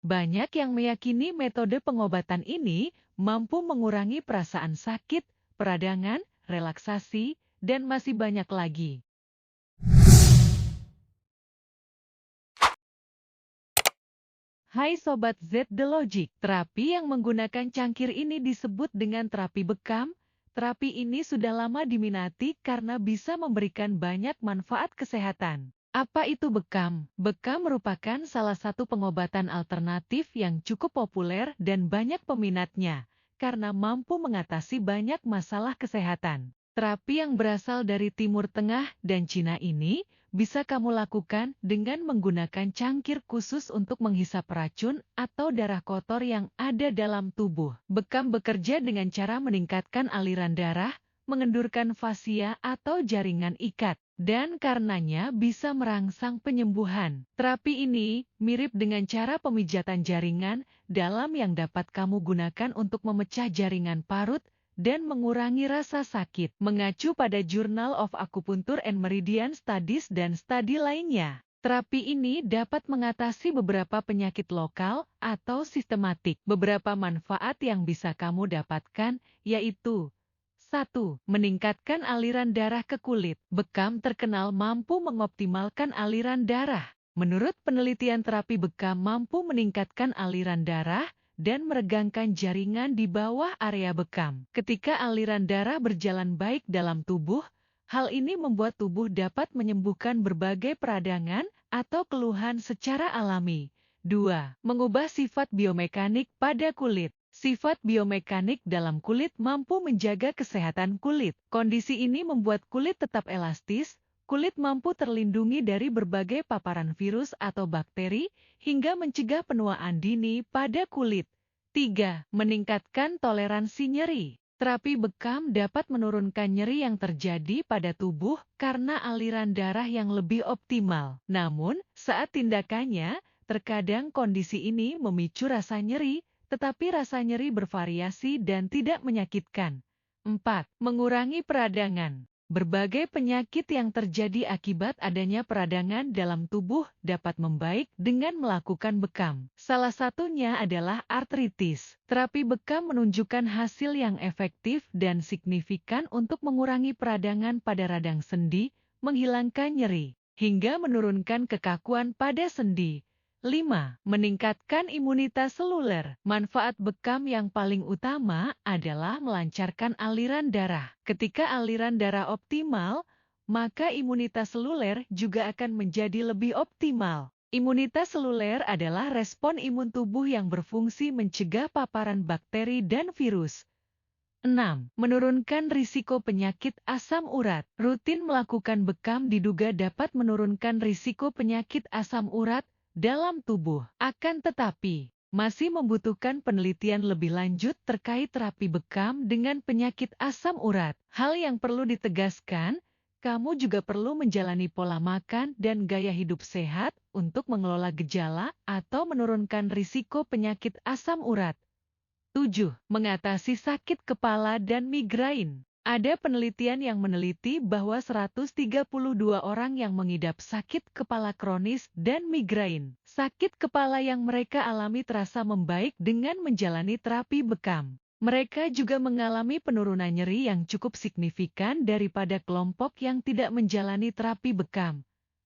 Banyak yang meyakini metode pengobatan ini mampu mengurangi perasaan sakit, peradangan, relaksasi, dan masih banyak lagi. Hai Sobat Z The Logic, terapi yang menggunakan cangkir ini disebut dengan terapi bekam. Terapi ini sudah lama diminati karena bisa memberikan banyak manfaat kesehatan. Apa itu bekam? Bekam merupakan salah satu pengobatan alternatif yang cukup populer dan banyak peminatnya, karena mampu mengatasi banyak masalah kesehatan. Terapi yang berasal dari Timur Tengah dan Cina ini bisa kamu lakukan dengan menggunakan cangkir khusus untuk menghisap racun atau darah kotor yang ada dalam tubuh. Bekam bekerja dengan cara meningkatkan aliran darah, mengendurkan fascia atau jaringan ikat, dan karenanya bisa merangsang penyembuhan. Terapi ini mirip dengan cara pemijatan jaringan dalam yang dapat kamu gunakan untuk memecah jaringan parut dan mengurangi rasa sakit, mengacu pada Journal of Acupuncture and Meridian Studies dan studi lainnya. Terapi ini dapat mengatasi beberapa penyakit lokal atau sistematik. Beberapa manfaat yang bisa kamu dapatkan yaitu 1. Meningkatkan aliran darah ke kulit. Bekam terkenal mampu mengoptimalkan aliran darah. Menurut penelitian, terapi bekam mampu meningkatkan aliran darah dan meregangkan jaringan di bawah area bekam. Ketika aliran darah berjalan baik dalam tubuh, hal ini membuat tubuh dapat menyembuhkan berbagai peradangan atau keluhan secara alami. 2. Mengubah sifat biomekanik pada kulit. Sifat biomekanik dalam kulit mampu menjaga kesehatan kulit. Kondisi ini membuat kulit tetap elastis, kulit mampu terlindungi dari berbagai paparan virus atau bakteri, hingga mencegah penuaan dini pada kulit. 3. Meningkatkan toleransi nyeri. Terapi bekam dapat menurunkan nyeri yang terjadi pada tubuh karena aliran darah yang lebih optimal. Namun, saat tindakannya, terkadang kondisi ini memicu rasa nyeri, tetapi rasa nyeri bervariasi dan tidak menyakitkan. 4. Mengurangi peradangan. Berbagai penyakit yang terjadi akibat adanya peradangan dalam tubuh dapat membaik dengan melakukan bekam. Salah satunya adalah artritis. Terapi bekam menunjukkan hasil yang efektif dan signifikan untuk mengurangi peradangan pada radang sendi, menghilangkan nyeri, hingga menurunkan kekakuan pada sendi. 5. Meningkatkan imunitas seluler. Manfaat bekam yang paling utama adalah melancarkan aliran darah. Ketika aliran darah optimal, maka imunitas seluler juga akan menjadi lebih optimal. Imunitas seluler adalah respon imun tubuh yang berfungsi mencegah paparan bakteri dan virus. 6. Menurunkan risiko penyakit asam urat. Rutin melakukan bekam diduga dapat menurunkan risiko penyakit asam urat dalam tubuh. Akan tetapi, masih membutuhkan penelitian lebih lanjut terkait terapi bekam dengan penyakit asam urat. Hal yang perlu ditegaskan, kamu juga perlu menjalani pola makan dan gaya hidup sehat untuk mengelola gejala atau menurunkan risiko penyakit asam urat. 7. Mengatasi sakit kepala dan migrain. Ada penelitian yang meneliti bahwa 132 orang yang mengidap sakit kepala kronis dan migrain. Sakit kepala yang mereka alami terasa membaik dengan menjalani terapi bekam. Mereka juga mengalami penurunan nyeri yang cukup signifikan daripada kelompok yang tidak menjalani terapi bekam.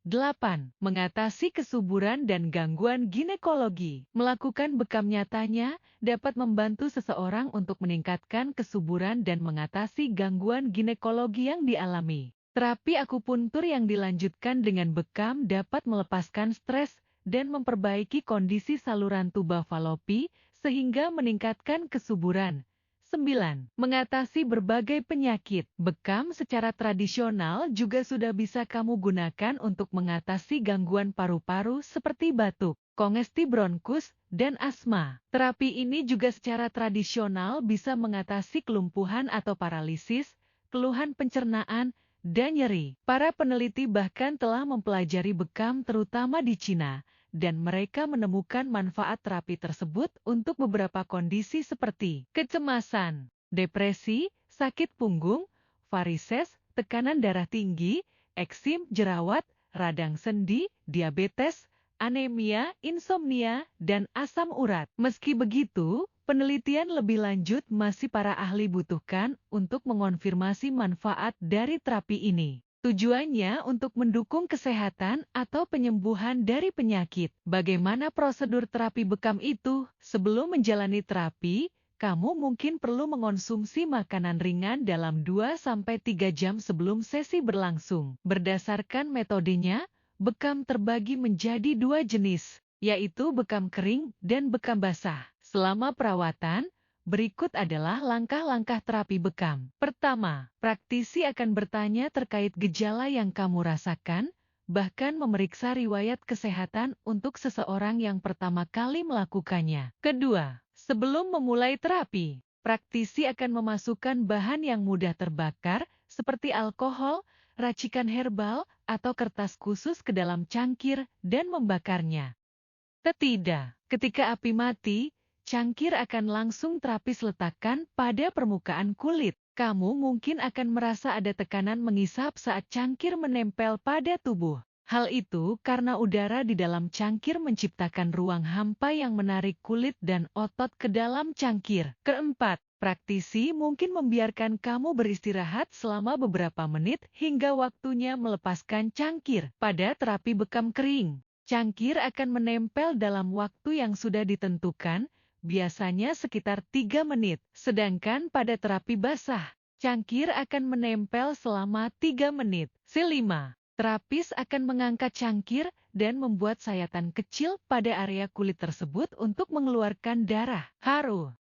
8. Mengatasi kesuburan dan gangguan ginekologi. Melakukan bekam nyatanya dapat membantu seseorang untuk meningkatkan kesuburan dan mengatasi gangguan ginekologi yang dialami. Terapi akupuntur yang dilanjutkan dengan bekam dapat melepaskan stres dan memperbaiki kondisi saluran tuba falopi sehingga meningkatkan kesuburan. 9. Mengatasi berbagai penyakit. Bekam secara tradisional juga sudah bisa kamu gunakan untuk mengatasi gangguan paru-paru seperti batuk, kongesti bronkus, dan asma. Terapi ini juga secara tradisional bisa mengatasi kelumpuhan atau paralisis, keluhan pencernaan, dan nyeri. Para peneliti bahkan telah mempelajari bekam terutama di Cina, dan mereka menemukan manfaat terapi tersebut untuk beberapa kondisi seperti kecemasan, depresi, sakit punggung, varises, tekanan darah tinggi, eksim, jerawat, radang sendi, diabetes, anemia, insomnia, dan asam urat. Meski begitu, penelitian lebih lanjut masih para ahli butuhkan untuk mengonfirmasi manfaat dari terapi ini. Tujuannya untuk mendukung kesehatan atau penyembuhan dari penyakit. Bagaimana prosedur terapi bekam itu? Sebelum menjalani terapi, kamu mungkin perlu mengonsumsi makanan ringan dalam 2-3 jam sebelum sesi berlangsung. Berdasarkan metodenya, bekam terbagi menjadi 2 jenis, yaitu bekam kering dan bekam basah. Selama perawatan, berikut adalah langkah-langkah terapi bekam. Pertama, praktisi akan bertanya terkait gejala yang kamu rasakan, bahkan memeriksa riwayat kesehatan untuk seseorang yang pertama kali melakukannya. Kedua, sebelum memulai terapi, praktisi akan memasukkan bahan yang mudah terbakar, seperti alkohol, racikan herbal, atau kertas khusus ke dalam cangkir dan membakarnya. Ketika api mati, cangkir akan langsung terapis letakkan pada permukaan kulit. Kamu mungkin akan merasa ada tekanan mengisap saat cangkir menempel pada tubuh. Hal itu karena udara di dalam cangkir menciptakan ruang hampa yang menarik kulit dan otot ke dalam cangkir. Keempat, praktisi mungkin membiarkan kamu beristirahat selama beberapa menit hingga waktunya melepaskan cangkir. Pada terapi bekam kering, cangkir akan menempel dalam waktu yang sudah ditentukan, biasanya sekitar 3 menit. Sedangkan pada terapi basah, cangkir akan menempel selama 3 menit. Kelima, terapis akan mengangkat cangkir dan membuat sayatan kecil pada area kulit tersebut untuk mengeluarkan darah.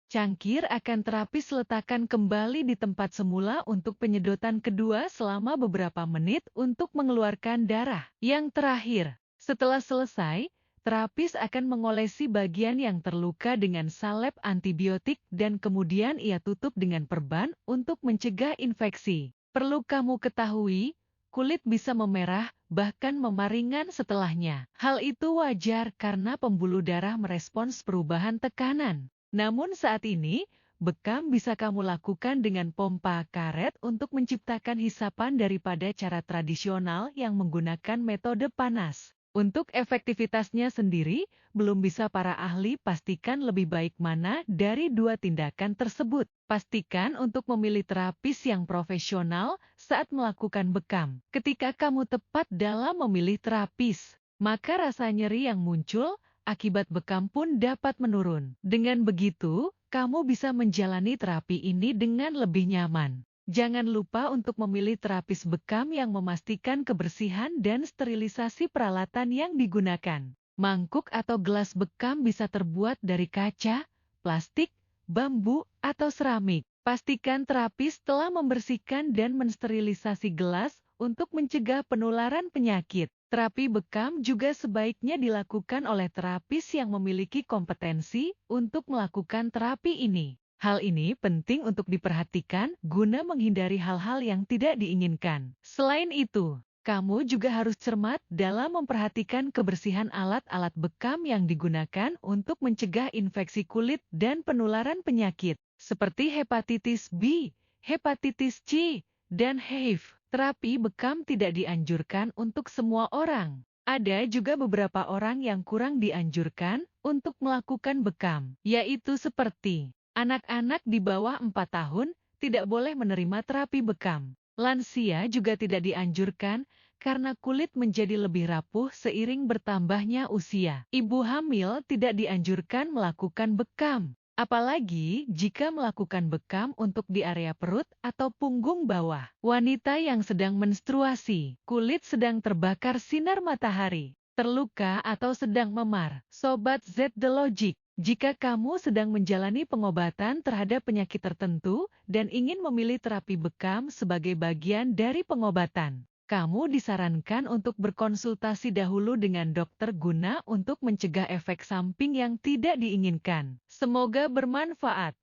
Cangkir akan terapis letakkan kembali di tempat semula untuk penyedotan kedua selama beberapa menit untuk mengeluarkan darah. Yang terakhir, setelah selesai, terapis akan mengolesi bagian yang terluka dengan salep antibiotik dan kemudian ia tutup dengan perban untuk mencegah infeksi. Perlu kamu ketahui, kulit bisa memerah, bahkan memar ringan setelahnya. Hal itu wajar karena pembuluh darah merespons perubahan tekanan. Namun saat ini, bekam bisa kamu lakukan dengan pompa karet untuk menciptakan hisapan daripada cara tradisional yang menggunakan metode panas. Untuk efektivitasnya sendiri, belum bisa para ahli pastikan lebih baik mana dari dua tindakan tersebut. Pastikan untuk memilih terapis yang profesional saat melakukan bekam. Ketika kamu tepat dalam memilih terapis, maka rasa nyeri yang muncul akibat bekam pun dapat menurun. Dengan begitu, kamu bisa menjalani terapi ini dengan lebih nyaman. Jangan lupa untuk memilih terapis bekam yang memastikan kebersihan dan sterilisasi peralatan yang digunakan. Mangkuk atau gelas bekam bisa terbuat dari kaca, plastik, bambu, atau seramik. Pastikan terapis telah membersihkan dan mensterilisasi gelas untuk mencegah penularan penyakit. Terapi bekam juga sebaiknya dilakukan oleh terapis yang memiliki kompetensi untuk melakukan terapi ini. Hal ini penting untuk diperhatikan guna menghindari hal-hal yang tidak diinginkan. Selain itu, kamu juga harus cermat dalam memperhatikan kebersihan alat-alat bekam yang digunakan untuk mencegah infeksi kulit dan penularan penyakit, seperti hepatitis B, hepatitis C, dan HIV. Terapi bekam tidak dianjurkan untuk semua orang. Ada juga beberapa orang yang kurang dianjurkan untuk melakukan bekam, yaitu seperti anak-anak di bawah 4 tahun tidak boleh menerima terapi bekam. Lansia juga tidak dianjurkan karena kulit menjadi lebih rapuh seiring bertambahnya usia. Ibu hamil tidak dianjurkan melakukan bekam, apalagi jika melakukan bekam untuk di area perut atau punggung bawah. Wanita yang sedang menstruasi, kulit sedang terbakar sinar matahari, terluka atau sedang memar. Sobat Z The Logic, jika kamu sedang menjalani pengobatan terhadap penyakit tertentu dan ingin memilih terapi bekam sebagai bagian dari pengobatan, kamu disarankan untuk berkonsultasi dahulu dengan dokter guna untuk mencegah efek samping yang tidak diinginkan. Semoga bermanfaat.